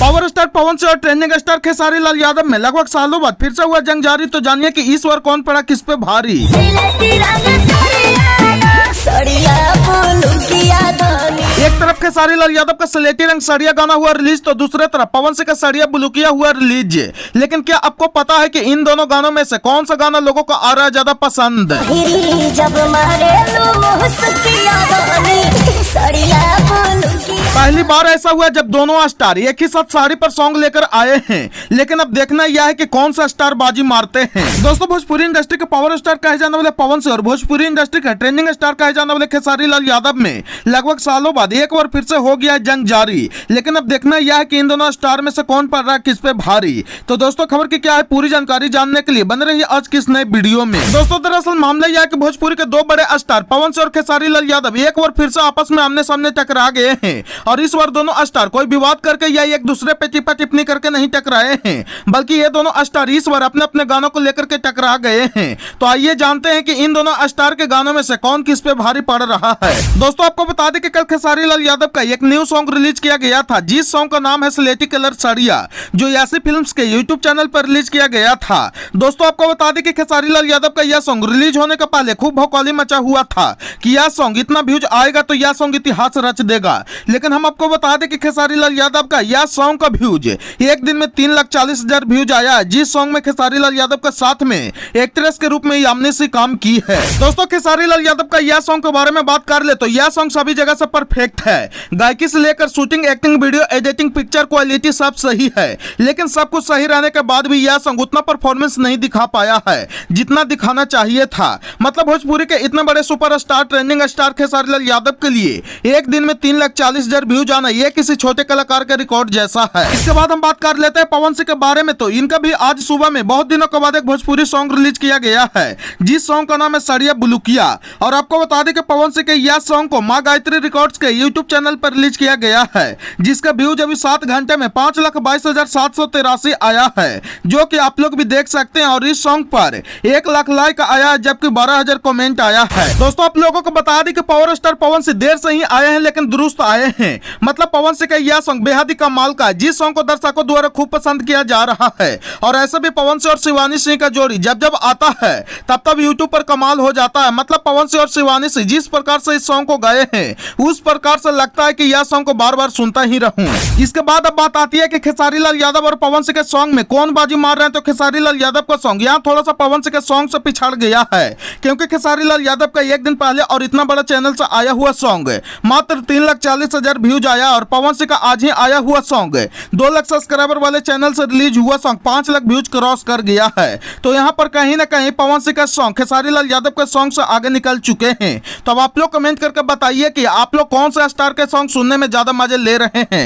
Power star Pawan Singh और trending star Khesari Lal Yadav में लगभग सालों बाद फिर से हुआ जंग जारी। तो जानिए कि इस बार कौन पड़ा किस पे भारी। एक तरफ खेसारी लाल यादव का स्लेटी रंग सड़िया गाना हुआ रिलीज, तो दूसरे तरफ पवन सिंह का सड़िया बुलुकिया हुआ रिलीज। लेकिन क्या आपको पता है कि इन दोनों गानों में से कौन सा गाना लोगों को आ रहा है ज्यादा पसंद? पहली बार ऐसा हुआ जब दोनों स्टार एक ही साथ साड़ी पर सॉन्ग लेकर आए हैं। लेकिन अब देखना यह है कि कौन सा स्टार बाजी मारते हैं। दोस्तों, भोजपुरी इंडस्ट्री के पावर स्टार कहे जाने वाले पवन सिंह और भोजपुरी इंडस्ट्री के ट्रेंडिंग स्टार कहे जाने वाले खेसारी लाल यादव में लगभग सालों बाद एक बार फिर से हो गया जंग जारी। लेकिन अब देखना यह है कि इन दोनों स्टार में से कौन पड़ रहा है किस पे भारी। तो दोस्तों, खबर की क्या है पूरी जानकारी जानने के लिए बने रहिए आज किस नए वीडियो में। दोस्तों, दरअसल मामला यह है कि भोजपुरी के दो बड़े स्टार पवन सिंह और खेसारी लाल यादव एक बार फिर से आपस में आमने सामने टकरा गए हैं। और इस बार दोनों स्टार कोई विवाद करके या एक दूसरे पे टिप्पा टिप्पणी करके नहीं टकराए हैं, बल्कि ये दोनों स्टार इस बार अपने अपने गानों को लेकर के टकरा गए हैं। तो आइए जानते हैं कि इन दोनों स्टार के गानों में से कौन किस पे भारी पड़ रहा है। दोस्तों, आपको बता दें कि कल खेसारी लाल यादव का एक न्यू सॉन्ग रिलीज किया गया था, जिस सॉन्ग का नाम है स्लेटी कलर सड़िया, जो यासी फिल्म्स के यूट्यूब चैनल पर रिलीज किया गया था। दोस्तों, आपको बता दें कि खेसारी लाल यादव का यह सॉन्ग रिलीज होने के पहले खूब भौकाली मचा हुआ था कि यह सॉन्ग इतना व्यूज आएगा तो यह सॉन्ग इतिहास रच देगा। लेकिन हम आपको बता दें कि खेसारी लाल यादव का यह सॉन्ग का व्यूज एक दिन में 3,40,000 व्यूज आया, जिस सॉन्ग में खेसारी लाल यादव के साथ में एक्ट्रेस के रूप में यामिनी सिंह काम की है। दोस्तों, खेसारी लाल यादव का यह सॉन्ग के बारे में बात कर ले तो यह सॉन्ग सभी जगह से परफेक्ट है। गायकी से लेकर shooting, acting, video editing, picture quality सब सही है। लेकिन सब कुछ सही रहने के बाद भी यह सॉन्ग उतना परफॉर्मेंस नहीं दिखा पाया है जितना दिखाना चाहिए था। मतलब भोजपुरी के इतने बड़े superstar trending star Khesari Lal Yadav के लिए एक दिन में 3,40,000 व्यूज आना ये किसी छोटे कलाकार के रिकॉर्ड जैसा है। इसके बाद हम बात कर लेते हैं पवन सिंह के बारे में। तो इनका भी आज सुबह में बहुत दिनों के बाद एक भोजपुरी सॉन्ग रिलीज किया गया है, जिस सॉन्ग का नाम है सड़िया बुलुकिया। और आपको बता दें कि पवन सिंह के यह सॉन्ग को मां गायत्री रिकॉर्ड्स के यूट्यूब चैनल पर रिलीज किया गया है, जिसका व्यूज अभी 7 घंटे में 5,22,783 आया है, जो कि आप लोग भी देख सकते हैं। और इस सॉन्ग पर 1 लाख लाइक आया है, जबकि 12,000 कमेंट आया है। दोस्तों, आप लोगों को बता दें कि पावर स्टार पवन सिंह देर से ही आए हैं, लेकिन दुरुस्त आए हैं। मतलब पवन सिंह का यह सॉन्ग बेहद ही कमाल का है, जिस सॉन्ग को दर्शकों द्वारा खूब पसंद किया जा रहा है। और ऐसे भी पवन सिंह और शिवानी सिंह का जोड़ी जब जब आता है तब तब यूट्यूब पर कमाल हो जाता है। मतलब पवन सिंह और शिवानी सिंह जिस प्रकार से इस सॉन्ग को गाए हैं उस प्रकार से लगता है कि यह सॉन्ग को बार बार सुनता ही रहूं। इसके बाद अब बात आती है कि खेसारी लाल यादव और पवन सिंह के सॉन्ग में कौन बाजी मार रहे हैं। तो खेसारी लाल यादव का सॉन्ग यहाँ थोड़ा सा पवन सिंह के सॉन्ग से पिछड़ गया है, क्योंकि खेसारी लाल यादव का एक दिन पहले और इतना बड़ा चैनल से आया हुआ सॉन्ग मात्र 3,40,000 व्यूज आया। और पवन सिंह का आज ही आया हुआ सॉन्ग 2 लाख सब्सक्राइबर वाले चैनल से रिलीज हुआ सॉन्ग 5 लाख व्यूज क्रॉस कर गया है। तो यहाँ पर कहीं ना कहीं पवन सिंह का सॉन्ग खेसारी लाल यादव के सॉन्ग से आगे निकल चुके हैं। तो अब आप लोग कमेंट करके बताइए कि आप लोग कौन सा स्टार के सॉन्ग सुनने में ज्यादा मजे ले रहे हैं।